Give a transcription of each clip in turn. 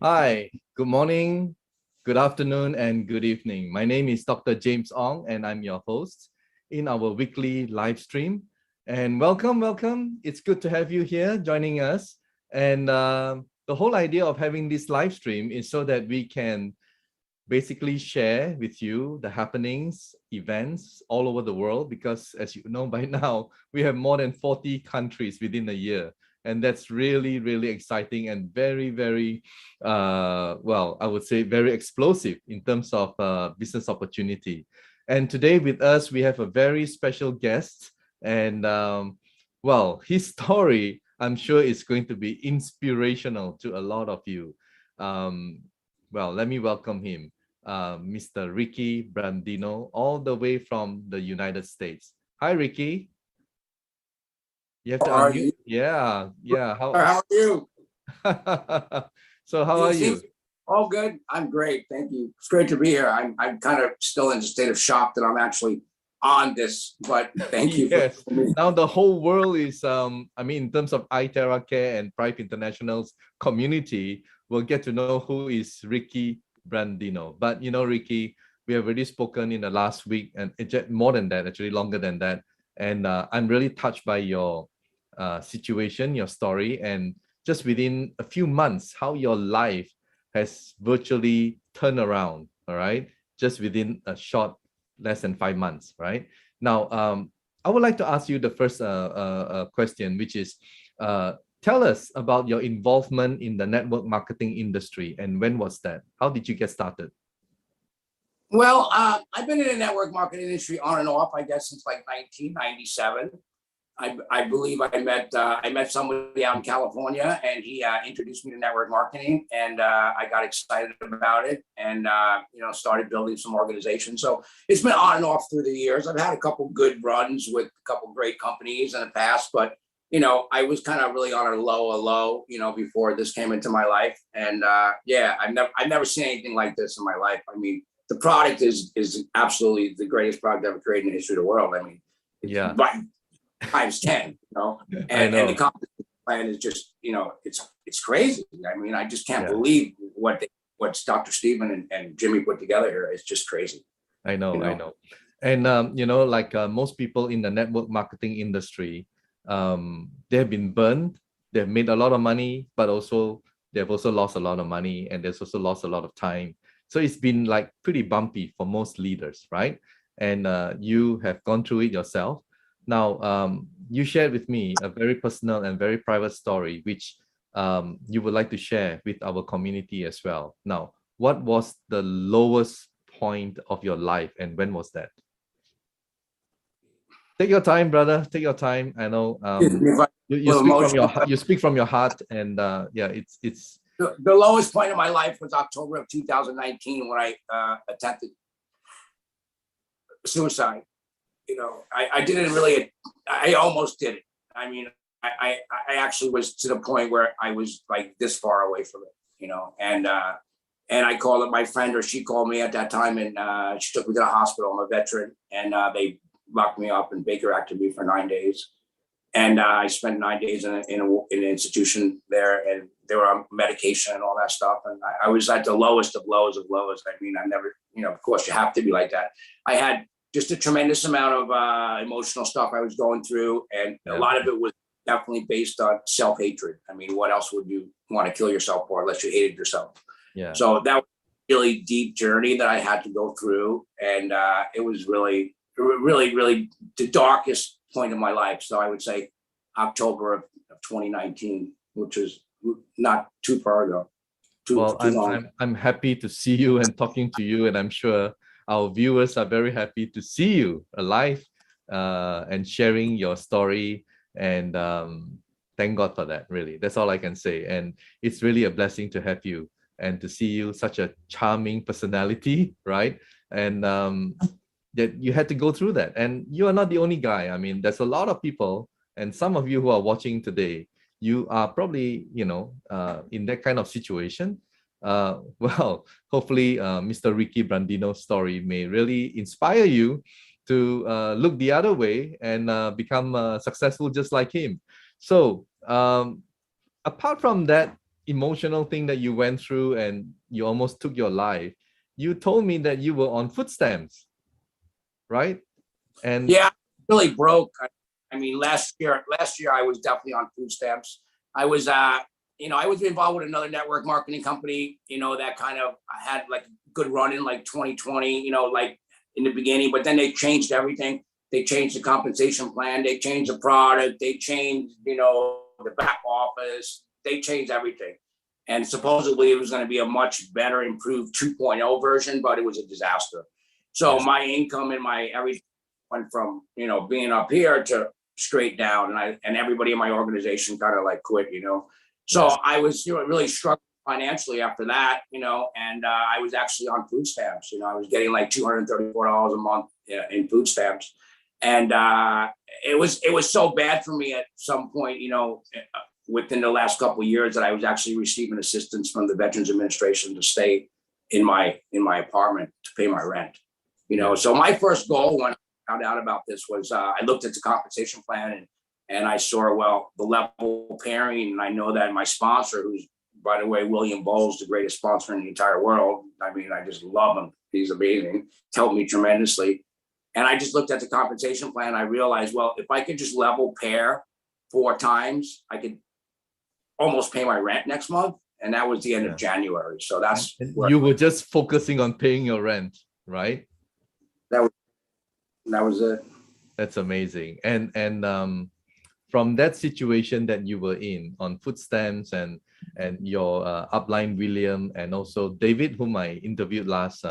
Hi, good morning, good afternoon, and good evening. My name is Dr. James Ong, and I'm your host in our weekly live stream. And welcome. It's good to have you here joining us. And the whole idea of having this live stream is so that we can basically share with you the happenings, events all over the world, because as you know by now, we have more than 40 countries within a year. And that's really, really exciting and very, well, I would say very explosive in terms of business opportunity. And today with us, we have a very special guest. And well, his story, I'm sure is going to be inspirational to a lot of you. Well, let me welcome him. Mr. Ricky Brandino, all the way from the United States. Hi, Ricky. You have to How are unmute. you? Yeah. How are you? So how are you? All good. I'm great. Thank you. It's great to be here. I'm kind of still in a state of shock that I'm actually on this, but thank you. Yes. Now the whole world is, I mean, in terms of iTerra Care and Prife International's community, will get to know who is Ricky Brandino. But you know, Ricky, we have already spoken in the last week, and more than that, actually longer than that. And I'm really touched by your situation, your story, and just within a few months, how your life has virtually turned around. All right, just within a short, less than 5 months, right? Now, I would like to ask you the first question, which is, tell us about your involvement in the network marketing industry, and when was that? How did you get started? Well, I've been in the network marketing industry on and off, I guess, since like 1997. I believe I met somebody out in California, and he introduced me to network marketing, and I got excited about it, and started building some organizations. So it's been on and off through the years. I've had a couple good runs with a couple great companies in the past, but I was kind of really on a low, before this came into my life. And I've never seen anything like this in my life. I mean, the product is absolutely the greatest product ever created in the history of the world. I mean, Yeah. Times 10, and the compensation plan is just, it's crazy. I mean, I just can't believe what Dr. Stephen and Jimmy put together here. It's just crazy. I know. And like most people in the network marketing industry, they have been burned. They've made a lot of money, but also they've also lost a lot of money, and there's also lost a lot of time. So it's been like pretty bumpy for most leaders, right? And you have gone through it yourself. Now, you shared with me a very personal and very private story, which you would like to share with our community as well. Now, what was the lowest point of your life, and when was that? Take your time, brother. Take your time. I know you speak from your heart, and it's the lowest point of my life was October of 2019 when I attempted suicide. I didn't really, I almost did it. I mean, I actually was to the point where I was like this far away from it, and I called up my friend, or she called me at that time, and she took me to the hospital. I'm a veteran, and they locked me up and Baker acted me for 9 days. And I spent 9 days in an institution there, and they were on medication and all that stuff. And I was at the lowest of lows of lows. I mean, I never, of course you have to be like that. I had just a tremendous amount of emotional stuff I was going through. And a lot of it was definitely based on self-hatred. I mean, what else would you want to kill yourself for unless you hated yourself? Yeah. So that was a really deep journey that I had to go through. And it was really the darkest point of my life. So I would say October of 2019, which was not too far ago. I'm happy to see you and talking to you, and I'm sure our viewers are very happy to see you alive and sharing your story. And thank God for that, really. That's all I can say. And it's really a blessing to have you and to see you, such a charming personality, right? And that you had to go through that. And you are not the only guy. I mean, there's a lot of people, and some of you who are watching today, you are probably, in that kind of situation. Well, hopefully Mr. Ricky Brandino's story may really inspire you to look the other way and become successful just like him. So apart from that emotional thing that you went through and you almost took your life, you told me that you were on food stamps, right? And Yeah, really broke. I mean, last year I was definitely on food stamps. I was, I was involved with another network marketing company, that kind of had like good run in like 2020, like in the beginning, but then they changed everything. They changed the compensation plan. They changed the product. They changed, the back office. They changed everything. And supposedly it was going to be a much better, improved 2.0 version, but it was a disaster. So my income and my everything went from, being up here to straight down. And everybody in my organization kind of like quit, So I was, really struggling financially after that, and I was actually on food stamps. I was getting like $234 a month in food stamps. And it was so bad for me at some point, within the last couple of years, that I was actually receiving assistance from the Veterans Administration to stay in my apartment to pay my rent. So my first goal when I found out about this was I looked at the compensation plan and I saw, well, the level pairing, and I know that my sponsor, who's, by the way, William Bowles, the greatest sponsor in the entire world. I mean, I just love him. He's amazing. Helped me tremendously. And I just looked at the compensation plan. I realized, well, if I could just level pair 4 times, I could almost pay my rent next month. And that was the end of January. So that's you were just focusing on paying your rent, right? That was it. That's amazing. And from that situation that you were in on food stamps and your upline William and also David, whom I interviewed last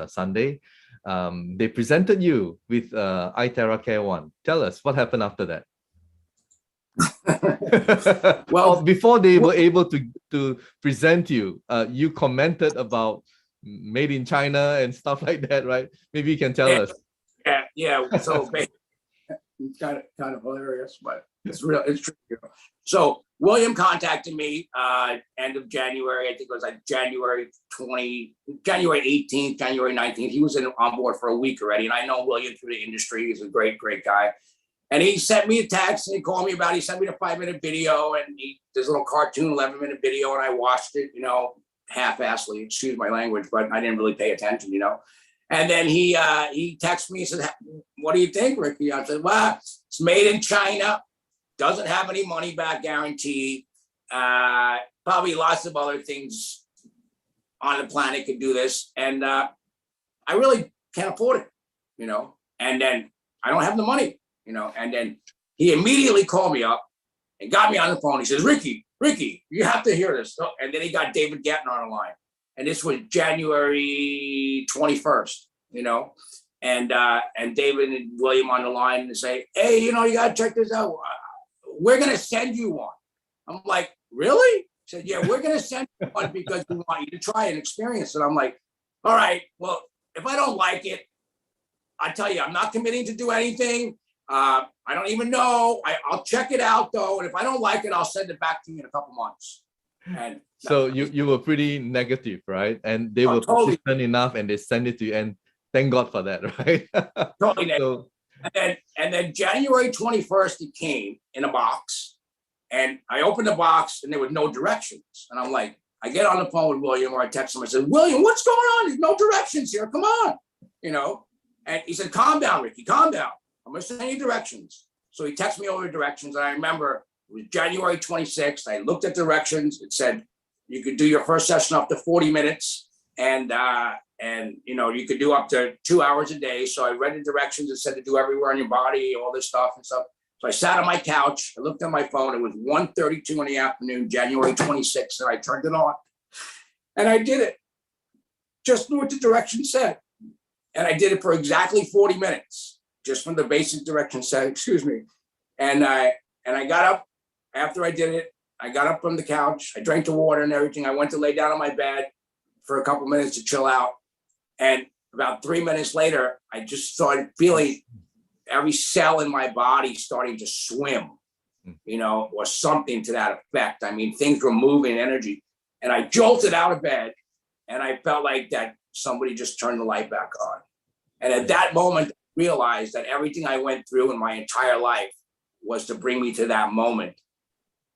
Sunday, they presented you with iTerra Care One. Tell us what happened after that. Well, before they were able to present you, you commented about made in China and stuff like that, right? Maybe you can tell us. Yeah. So it's kind of hilarious, but it's real. It's true. So William contacted me end of January. I think it was like January 18th, January 19th. He was on board for a week already, and I know William through the industry. He's a great guy. And he sent me a text and he called me about it. He sent me a 5-minute video and this little cartoon 11-minute video, and I watched it, half-assedly, excuse my language, but I didn't really pay attention, And then he texted me and said, "What do you think, Ricky?" I said, "Well, it's made in China, doesn't have any money back guarantee. Probably lots of other things on the planet could do this. And I really can't afford it, And then I don't have the money. And then he immediately called me up and got me on the phone. He says, Ricky, you have to hear this. And then he got David Gatton on the line. And this was January 21st, and David and William on the line and say, hey, you got to check this out. We're going to send you one. I'm like, really? He said, yeah, we're going to send you one because we want you to try and experience it. I'm like, all right, well, if I don't like it, I tell you, I'm not committing to do anything. I don't even know. I'll check it out though. And if I don't like it, I'll send it back to you in a couple months. And so you were pretty negative, right? And they were totally persistent enough and they sent it to you, and thank God for that, right? Totally negative. And then January 21st, it came in a box, and I opened the box and there was no directions. And I'm like, I get on the phone with William, or I text him. I said, William, what's going on? There's no directions here. Come on, And he said, calm down, Ricky, calm down. I'm going to send you directions. So he texted me over the directions. And I remember it was January 26th. I looked at directions. It said, you could do your first session up to 40 minutes. And you could do up to 2 hours a day. So I read the directions. It said to do everywhere on your body, all this stuff and stuff. So I sat on my couch. I looked at my phone. It was 1:32 in the afternoon, January 26th. And I turned it on. And I did it. Just knew what the directions said. And I did it for exactly 40 minutes. Just from the basic direction said, excuse me. And I got up after I did it. I got up from the couch. I drank the water and everything. I went to lay down on my bed for a couple minutes to chill out. And about 3 minutes later, I just started feeling every cell in my body starting to swim, or something to that effect. I mean, things were moving, energy. And I jolted out of bed and I felt like that somebody just turned the light back on. And at that moment, realized that everything I went through in my entire life was to bring me to that moment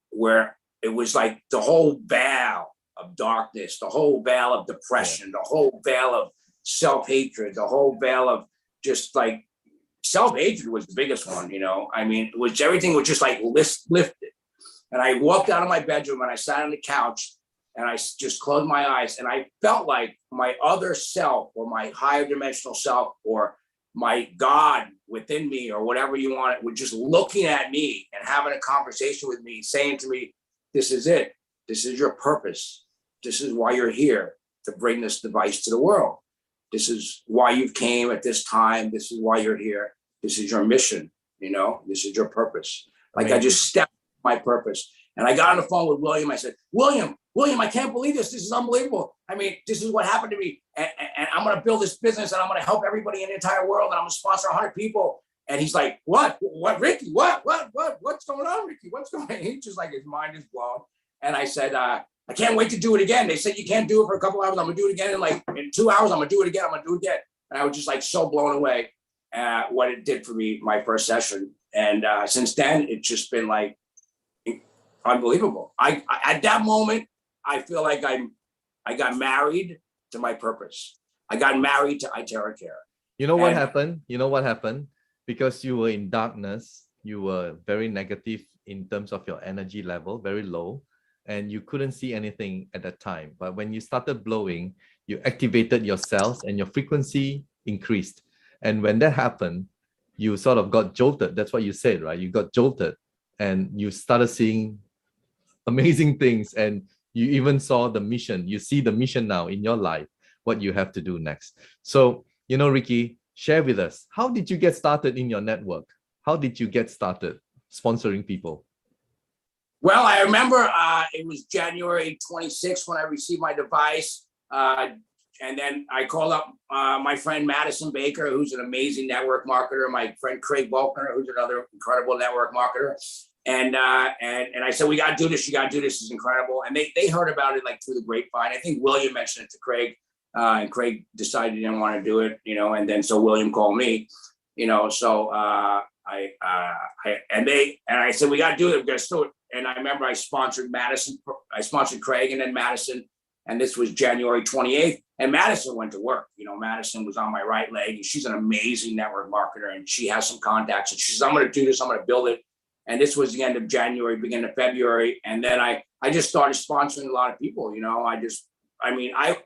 where it was like the whole veil of darkness, the whole veil of depression, the whole veil of self-hatred, the whole veil of just like self-hatred was the biggest one, you know. I mean, it was everything was just like lifted. And I walked out of my bedroom and I sat on the couch and I just closed my eyes and I felt like my other self or my higher dimensional self or my God within me or whatever you want it, was just looking at me and having a conversation with me, saying to me, this is it. This is your purpose. This is why you're here, to bring this device to the world. This is why you came at this time. This is why you're here. This is your mission. You know, this is your purpose. Like I just stepped my purpose. And I got on the phone with William. I said, William, I can't believe this. This is unbelievable. I mean, this is what happened to me. And I'm going to build this business and I'm going to help everybody in the entire world. And I'm going to sponsor 100 people. And he's like, what, Ricky, what's going on, Ricky? What's going on? He's just like, his mind is blown. And I said, I can't wait to do it again. They said, you can't do it for a couple hours. I'm going to do it again. And in 2 hours, I'm going to do it again. And I was just like so blown away at what it did for me, my first session. And since then, it's just been like unbelievable. I at that moment, I feel like I got married to my purpose. I got married to iTerra Care. You know what happened? You know what happened? Because you were in darkness, you were very negative in terms of your energy level, very low, and you couldn't see anything at that time. But when you started blowing, you activated your cells and your frequency increased. And when that happened, you sort of got jolted. That's what you said, right? You got jolted and you started seeing amazing things. And you even saw the mission. You see the mission now in your life, what you have to do next. So, you know, Ricky, share with us, how did you get started in your network? How did you get started sponsoring people? Well, I remember it was January 26th when I received my device. And then I called up my friend Madison Baker, who's an amazing network marketer, my friend Craig Volkner, who's another incredible network marketer. And I said, we got to do this. You got to do this. It's incredible. And they heard about it like through the grapevine. I think William mentioned it to Craig, and Craig decided he didn't want to do it, you know, and then so William called me, you know, so I said, we got to do it. We're going to do it. And I remember I sponsored Madison. I sponsored Craig and then Madison. And this was January 28th. And Madison went to work. You know, Madison was on my right leg. And she's an amazing network marketer. And she has some contacts. And she says, I'm going to do this. I'm going to build it. And this was the end of January, beginning of February. And then I just started sponsoring a lot of people. You know, I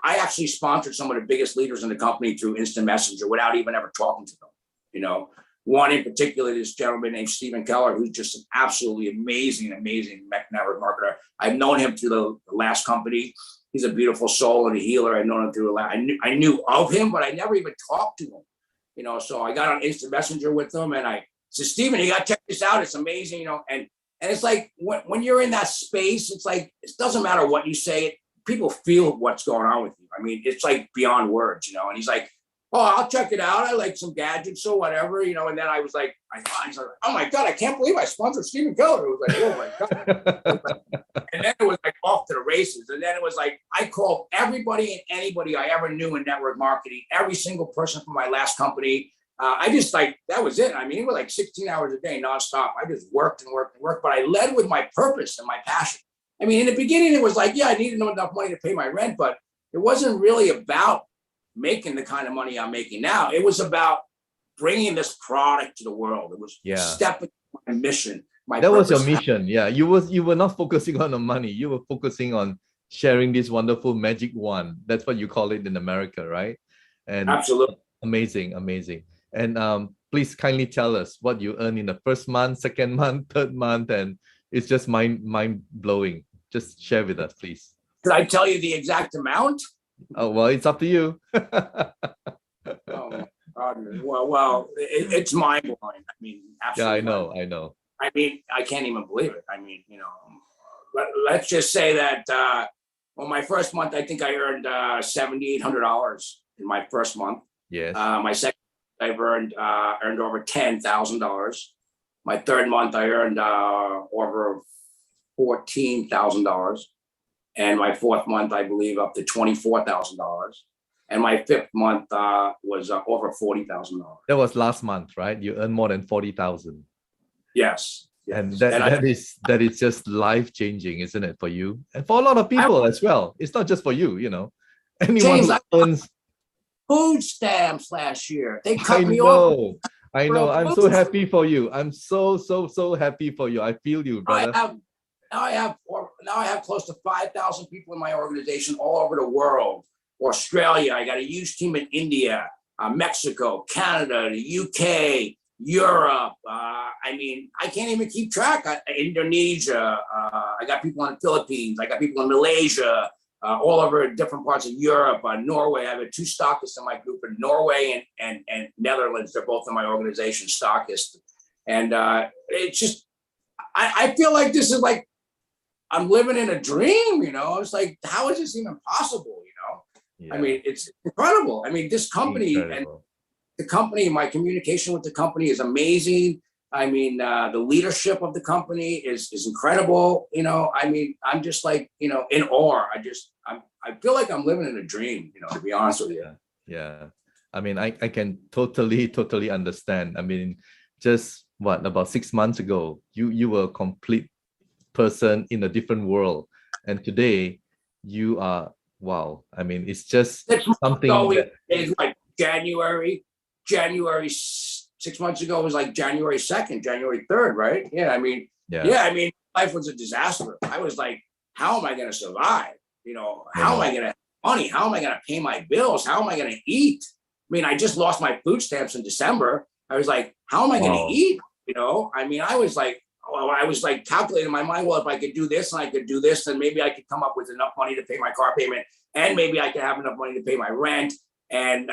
actually sponsored some of the biggest leaders in the company through instant messenger without even ever talking to them. You know, one in particular, this gentleman named Stephen Keller, who's just an absolutely amazing network marketer. I've known him through the last company. He's a beautiful soul and a healer. I've known him through a lot. I knew of him, but I never even talked to him. You know, so I got on instant messenger with him and I said, Stephen, you got to check this out. It's amazing, you know. And it's like when you're in that space, it's like, it doesn't matter what you say. People feel what's going on with you. I mean, it's like beyond words, you know. And he's like, oh, I'll check it out. I like some gadgets or whatever, you know. And then I was like, he's like, oh my God, I can't believe I sponsored Stephen Keller. It was like, oh my God. And then it was like off to the races. And then it was like, I called everybody and anybody I ever knew in network marketing, every single person from my last company. I just like, that was it. I mean, it was like 16 hours a day nonstop. I just worked and worked and worked, but I led with my purpose and my passion. I mean, in the beginning, it was like, yeah, I needed enough money to pay my rent, but it wasn't really about making the kind of money I'm making now. It was about bringing this product to the world. It was stepping my mission. That was your mission. Yeah, you were not focusing on the money. You were focusing on sharing this wonderful magic wand. That's what you call it in America, right? And absolutely amazing. And please kindly tell us what you earn in the first month, second month, third month, and it's just mind blowing. Just share with us, please. Could I tell you the exact amount? Oh well, it's up to you. Oh, well, it's mind blowing. I mean, absolutely. Yeah, I know. I mean, I can't even believe it. I mean, you know, let's just say that well, my first month, I think I earned $7,800 in my first month. Yes. My second, I've earned over $10,000. My third month, I earned over $14,000. And my fourth month, I believe, up to $24,000. And my fifth month was over $40,000. That was last month, right? You earned more than 40,000. Yes. And yes. that is just life changing, isn't it, for you and for a lot of people as well? It's not just for you, anyone James, who I earns. food stamps last year. They I cut me off know, I for know. a I'm so food. happy for you. I'm so happy for you. I feel you, I brother. have now I have close to 5,000 people in my organization all over the world. Australia, I got a huge team in India, Mexico, Canada, the UK, Europe. I mean, I can't even keep track. Indonesia. I got people in the Philippines. I got people in Malaysia. All over different parts of Europe, Norway. I have two stockists in my group in Norway and Netherlands. They're both in my organization, stockists. And it's just, I feel like this is like, I'm living in a dream, It's like, how is this even possible, Yeah. I mean, it's incredible. I mean, this company Incredible. and the company, my communication with the company is amazing. I mean, the leadership of the company is incredible. I mean, I'm just like, in awe. I feel like I'm living in a dream, to be honest with you. Yeah. I mean, I can totally understand. I mean, just about 6 months ago, you were a complete person in a different world. And today you are, wow. I mean, it's just 6 months something ago, that, it's like January 6 months ago was like January 2nd, January 3rd, right? Yeah. I mean, I mean, life was a disaster. I was like, how am I going to survive? How am I going to have money? How am I going to pay my bills? How am I going to eat? I mean, I just lost my food stamps in December. I was like, how am I going to eat? I mean, I was like calculating in my mind, well, if I could do this and I could do this, then maybe I could come up with enough money to pay my car payment, and maybe I could have enough money to pay my rent. And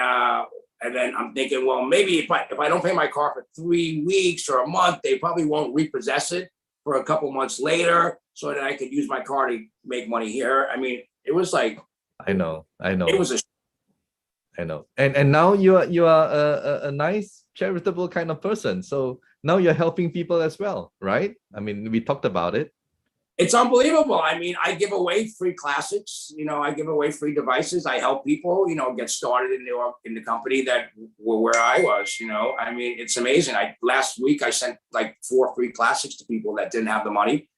then I'm thinking, well, maybe if I don't pay my car for 3 weeks or a month, they probably won't repossess it for a couple months later, so that I could use my car to make money here. I mean, it was like, I know. it was I know. And now you are a nice charitable kind of person. So now you're helping people as well, right? I mean, we talked about it. It's unbelievable. I mean, I give away free classics. I give away free devices. I help people, get started in the company that were where I was. I mean, it's amazing. Last week I sent like 4 free classics to people that didn't have the money.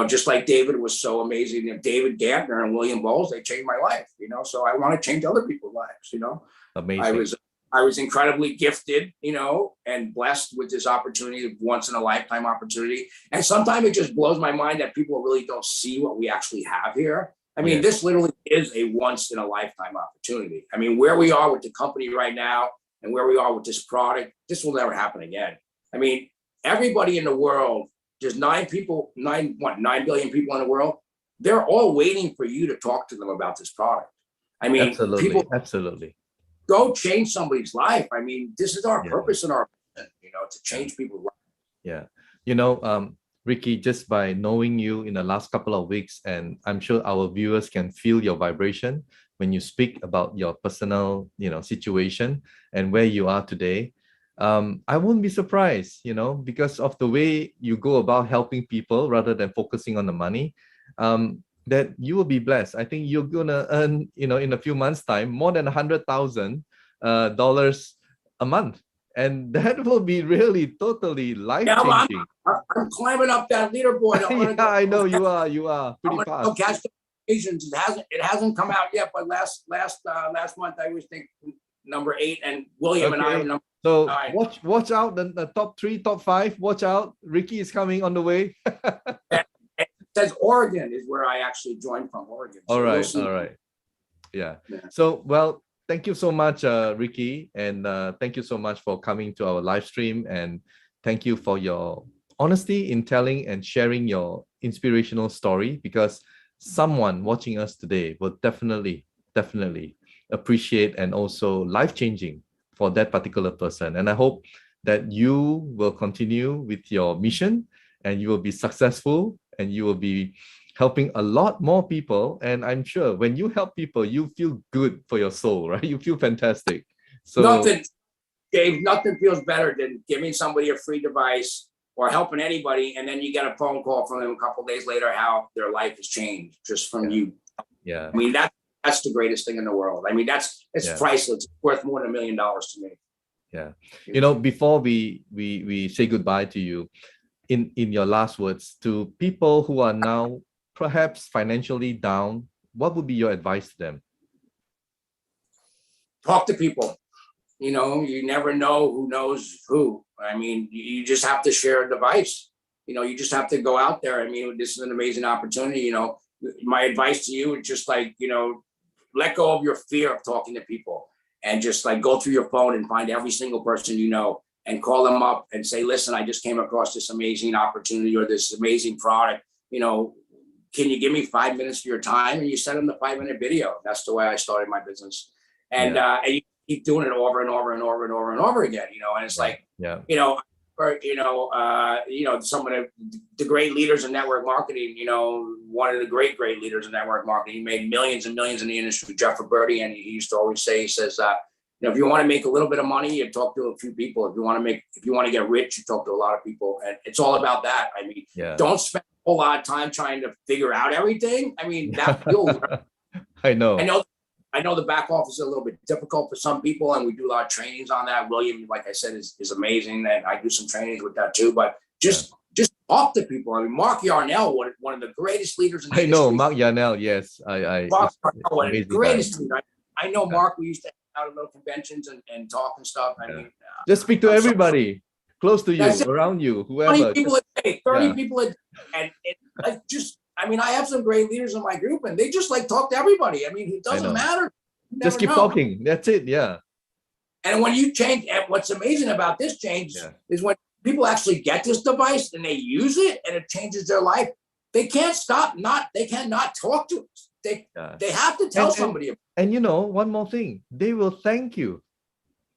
Just like David was so amazing. David Gantner and William Bowles, they changed my life. So I want to change other people's lives. Amazing. I was incredibly gifted, and blessed with this opportunity, once in a lifetime opportunity. And sometimes it just blows my mind that people really don't see what we actually have here. I mean, This literally is a once in a lifetime opportunity. I mean, where we are with the company right now and where we are with this product, this will never happen again. I mean, everybody in the world, there's 9 billion people in the world. They're all waiting for you to talk to them about this product. I mean, Absolutely. Go change somebody's life. I mean, this is our purpose in our, to change people's lives. Yeah. Ricky, just by knowing you in the last couple of weeks, and I'm sure our viewers can feel your vibration when you speak about your personal, situation and where you are today. I won't be surprised, because of the way you go about helping people rather than focusing on the money. That you will be blessed. I think you're gonna earn, in a few months' time, more than $100,000 a month, and that will be really totally life-changing. I'm climbing up that leaderboard. I know you are pretty fast. Catch occasions. It hasn't come out yet, but last month I was thinking number 8, and William and I were number 9. Watch out, the top 3, top 5. Watch out, Ricky is coming on the way. It says Oregon is where I actually joined from, Oregon. So all right. Yeah. So, well, thank you so much, Ricky. And thank you so much for coming to our live stream. And thank you for your honesty in telling and sharing your inspirational story, because someone watching us today will definitely appreciate and also life-changing for that particular person. And I hope that you will continue with your mission and you will be successful and you will be helping a lot more people. And I'm sure when you help people, you feel good for your soul, right? You feel fantastic. So nothing feels better than giving somebody a free device or helping anybody, and then you get a phone call from them a couple of days later how their life has changed just from you. Yeah. I mean, that's the greatest thing in the world. I mean, it's priceless. It's worth more than $1 million to me. Yeah. Before we say goodbye to you, in your last words, to people who are now perhaps financially down, what would be your advice to them? Talk to people. You know, you never know who knows who. I mean, you just have to share a device. You know, you just have to go out there. I mean, this is an amazing opportunity. You know, my advice to you is just like, you know, let go of your fear of talking to people and just like go through your phone and find every single person you know and call them up and say, listen, I just came across this amazing opportunity or this amazing product. You know, can you give me 5 minutes of your time? And you send them the 5-minute video. That's the way I started my business. And, and you keep doing it over and over and over and over and over again, you know, and it's like, you know, or, you know, some of the great leaders in network marketing, you know, one of the great leaders in network marketing, he made millions and millions in the industry, Jeff Roberti, and he used to always say, he says, you know, if you want to make a little bit of money, you talk to a few people. If you want to get rich, you talk to a lot of people. And it's all about that. I mean, don't spend a whole lot of time trying to figure out everything. I mean, that you'll I know the back office is a little bit difficult for some people, and we do a lot of trainings on that. William, like I said, is amazing, and I do some trainings with that too. But just talk to people. I mean, Mark Yarnell, one of the greatest leaders in the industry. I know Mark Yarnell. Yes, Mark Yarnell, one of the greatest leader. I know Mark. We used to hang out at little conventions and talk and stuff. I mean, just speak to everybody close to you, around you, whoever. 20 people a day, 30 people a day, and like just. I mean, I have some great leaders in my group, and they just like talk to everybody. I mean, it doesn't matter. Just keep talking. That's it. Yeah. And when you change, and what's amazing about this change is when people actually get this device and they use it, and it changes their life. They can't stop. They cannot talk to us. They have to tell somebody. And you know, one more thing, they will thank you.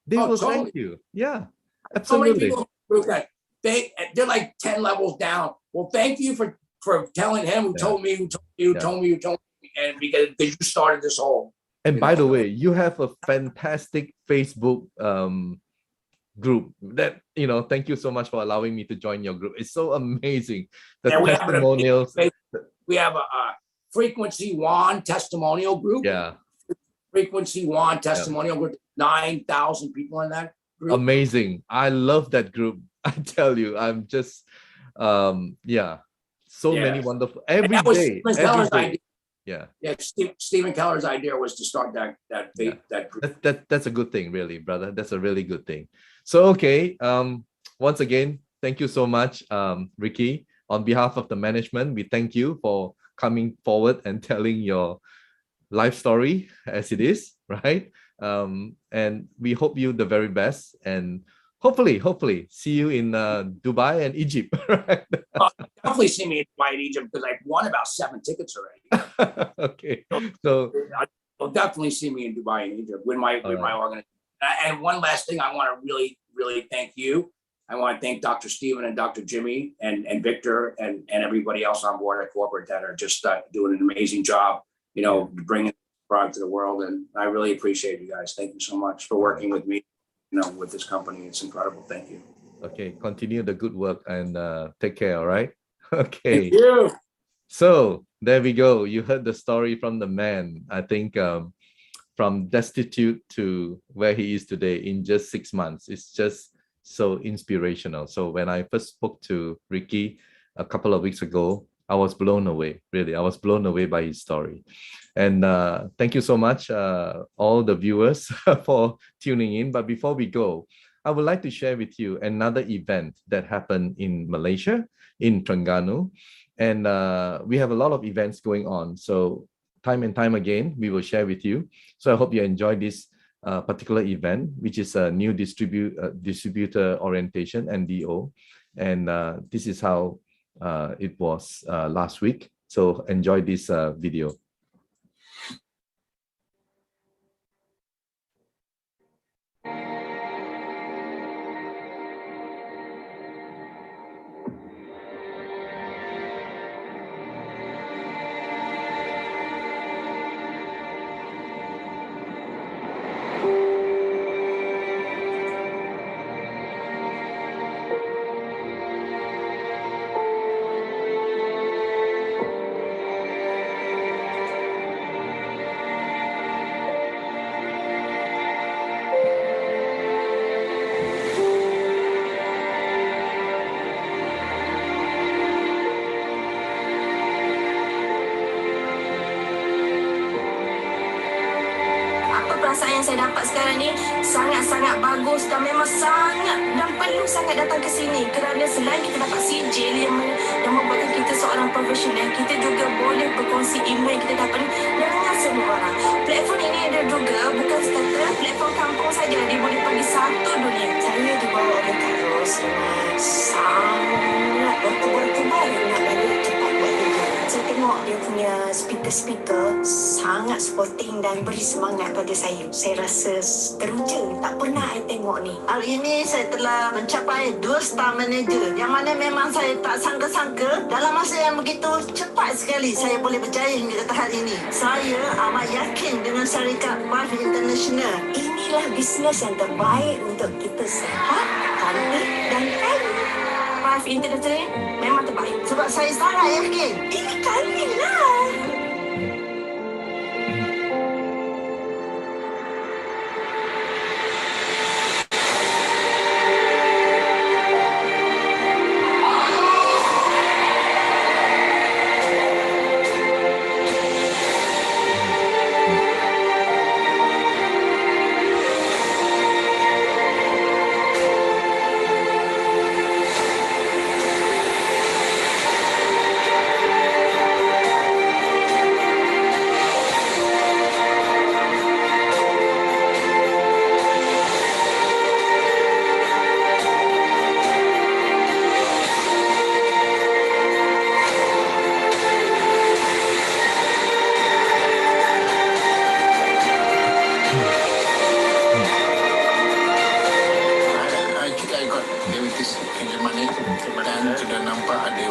They will thank you. Yeah, absolutely. So many people, they're like 10 levels down. Well, thank you for telling him who told me, who told me, and because you started this whole. And by the way, you have a fantastic Facebook group that, you know, thank you so much for allowing me to join your group. It's so amazing. The testimonials. We have a Frequency One testimonial group. Yeah. Frequency One testimonial group. 9,000 people in that group. Amazing. I love that group. I tell you, I'm just, many wonderful every day. Stephen Keller's idea was to start that group. That's a good thing, really, brother. That's a really good thing. So once again, thank you so much, Ricky. On behalf of the management, we thank you for coming forward and telling your life story as it is, right? And we hope you the very best, and hopefully see you in Dubai and Egypt. Right? Definitely see me in Dubai and Egypt, because I've won about 7 tickets already. Okay, so you'll definitely see me in Dubai and Egypt with my organization. And one last thing, I want to really thank you. I want to thank Dr. Stephen and Dr. Jimmy and Victor and everybody else on board at corporate that are just doing an amazing job, you know, bringing product to the world. And I really appreciate you guys. Thank you so much for working with me, you know, with this company. It's incredible. Thank you. Okay, continue the good work and take care. All right. Okay. Thank you. So there we go. You heard the story from the man. I think from destitute to where he is today in just 6 months. It's just so inspirational. So when I first spoke to Ricky a couple of weeks ago, I was blown away. Really, I was blown away by his story. And thank you so much, all the viewers, for tuning in. But before we go, I would like to share with you another event that happened in Malaysia, in Terengganu. And we have a lot of events going on. So time and time again, we will share with you. So I hope you enjoy this particular event, which is a new distributor orientation, NDO. And this is how it was last week. So enjoy this video. perasaan yang saya dapat sekarang ni sangat-sangat bagus dan memang sangat dan perlu sangat datang ke sini kerana selain kita dapat sijil yang membuatkan kita seorang profesional, kita juga boleh berkongsi ilmu yang kita dapat dengan semua orang. Platform ini ada juga bukan sekadar platform kampung saja, dia boleh pergi satu dunia. Saya dibawa oleh Kak Ros dengan sangat bertubar-tubar nak balik cepat buat video. Saya tengok dia punya speaker-speaker sangat supporting dan beri semangat pada saya. Saya rasa teruja, tak pernah saya tengok ni. Hari ini saya telah mencapai 2 star manager yang mana memang saya tak sangka-sangka dalam masa yang begitu cepat sekali saya boleh berjaya hingga ke tahap ini. Saya amat yakin dengan syarikat Prife International. Inilah bisnes yang terbaik untuk kita sehat, cantik dan kaya. Prife International memang terbaik sebab saya sangat yakin ini kami lah. Sudah nampak ada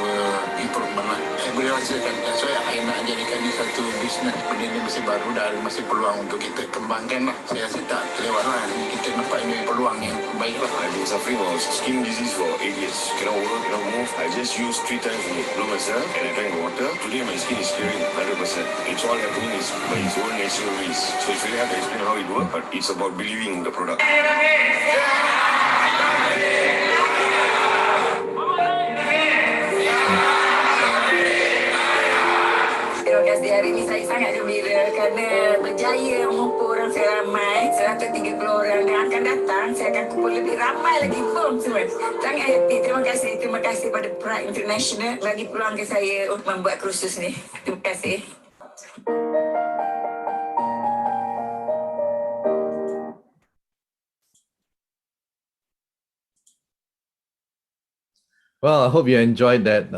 improvement lah. Saya boleh rasakan dan saya nak jadikan ini satu bisnes. Benda ini masih baru dan masih peluang untuk kita kembangkan lah. Saya rasa tak terlewat lah. Kita nampak ini peluang yang baik lah. I've been suffering from skin disease for 8 years. Cannot work, cannot move. I just use 3 times to blow myself and I drank water. Today my skin is clearing 100%. It's all happening by its own natural ways. So it's really hard to explain how it works, but it's about believing in the product. Terima kasih, hari ini saya sangat gembira kerana berjaya mengumpul orang seramai 130 orang dan akan datang saya akan kumpul lebih ramai lagi pun semua. Sangat happy. Terima kasih pada Prife International bagi peluang ke saya untuk membuat kursus ni. Terima kasih. Well, I hope you enjoyed that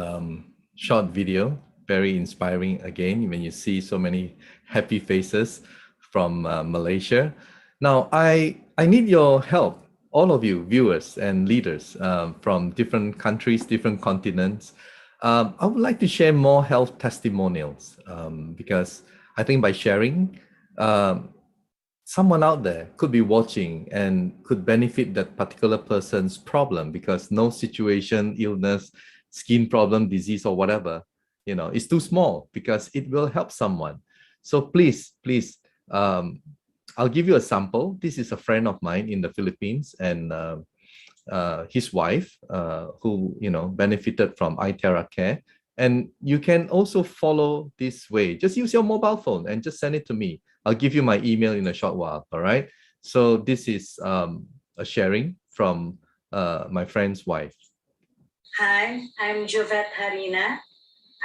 short video. Very inspiring again when you see so many happy faces from Malaysia. Now, I need your help, all of you viewers and leaders from different countries, different continents. I would like to share more health testimonials because I think by sharing, someone out there could be watching and could benefit that particular person's problem because no situation, illness, skin problem, disease, or whatever, you know, it's too small because it will help someone. So please, I'll give you a sample. This is a friend of mine in the Philippines and his wife who, you know, benefited from iTerra Care. And you can also follow this way. Just use your mobile phone and just send it to me. I'll give you my email in a short while, all right? So this is a sharing from my friend's wife. Hi, I'm Jovette Harina.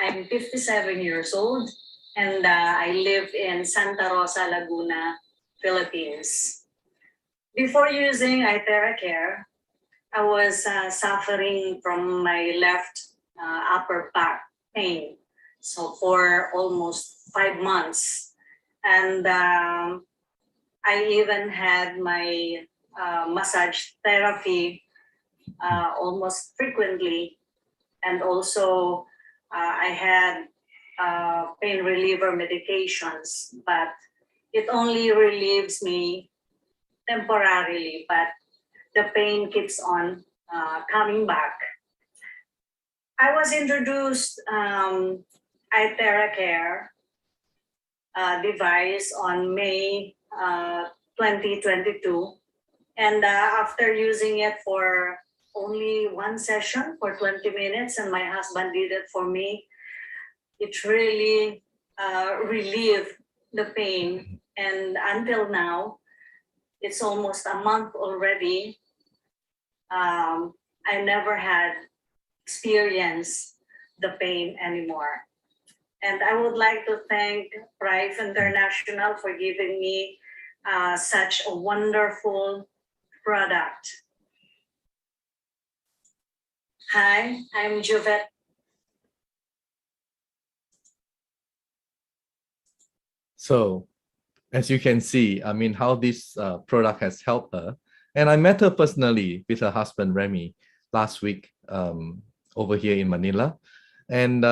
I'm 57 years old and I live in Santa Rosa, Laguna, Philippines. Before using iTerra Care, I was suffering from my left upper back pain. So for almost 5 months. And I even had my massage therapy almost frequently. And also I had pain reliever medications, but it only relieves me temporarily, but the pain keeps on coming back. I was introduced iTerra Care device on May 2022, and after using it for only one session for 20 minutes, and my husband did it for me, it really relieved the pain. And until now, it's almost a month already. I never had experienced the pain anymore. And I would like to thank Prife International for giving me such a wonderful product. Hi, I'm Juvette. So, as you can see, I mean, how this product has helped her. And I met her personally with her husband, Remy, last week over here in Manila. And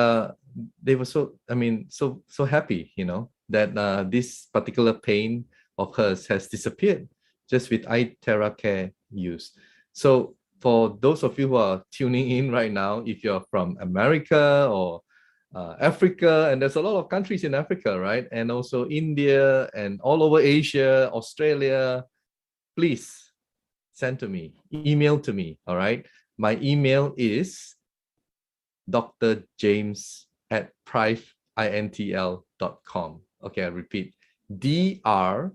they were so happy, you know, that this particular pain of hers has disappeared just with iTerra Care use. So for those of you who are tuning in right now, if you're from America or Africa, and there's a lot of countries in Africa, right? And also India and all over Asia, Australia, please send to me, email to me, all right? My email is drjames@prifeintl.com. Okay, I repeat, drjames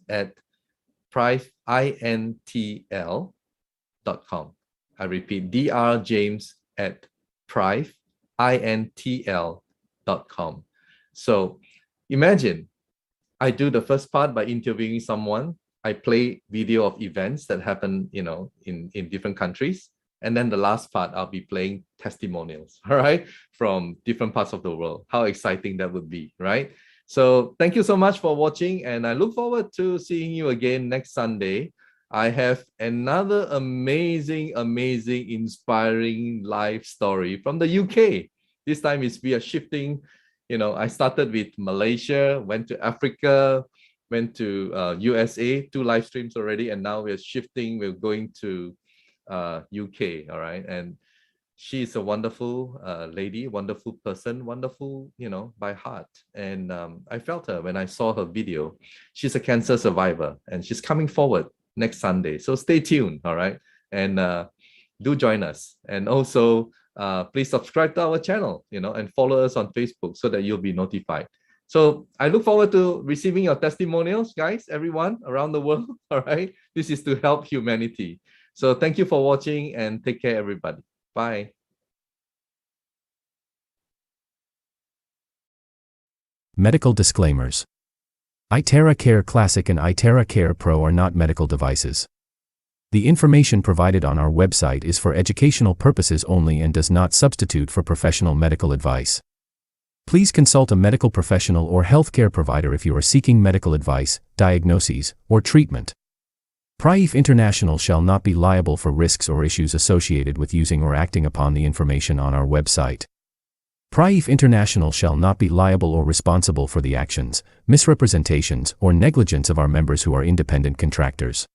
at prifeintl.com. I repeat, drjames@prifeintl.com. So imagine I do the first part by interviewing someone. I play video of events that happen, you know, in different countries. And then the last part, I'll be playing testimonials, all right, from different parts of the world. How exciting that would be, right? So thank you so much for watching, and I look forward to seeing you again next Sunday. I have another amazing, inspiring life story from the UK. This time we are shifting. You know, I started with Malaysia, went to Africa, went to USA, 2 live streams already, and now we're shifting. We're going to UK, all right? And she's a wonderful lady, wonderful person, wonderful, you know, by heart. And I felt her when I saw her video. She's a cancer survivor, and she's coming forward next Sunday. So stay tuned, all right? And do join us. And also, please subscribe to our channel, you know, and follow us on Facebook so that you'll be notified. So I look forward to receiving your testimonials, guys, everyone around the world, all right? This is to help humanity. So thank you for watching, and take care, everybody. Bye. Medical disclaimers. iTerra Care Classic and iTerra Care Pro are not medical devices. The information provided on our website is for educational purposes only and does not substitute for professional medical advice. Please consult a medical professional or healthcare provider if you are seeking medical advice, diagnoses, or treatment. Prife International shall not be liable for risks or issues associated with using or acting upon the information on our website. Prife International shall not be liable or responsible for the actions, misrepresentations, or negligence of our members who are independent contractors.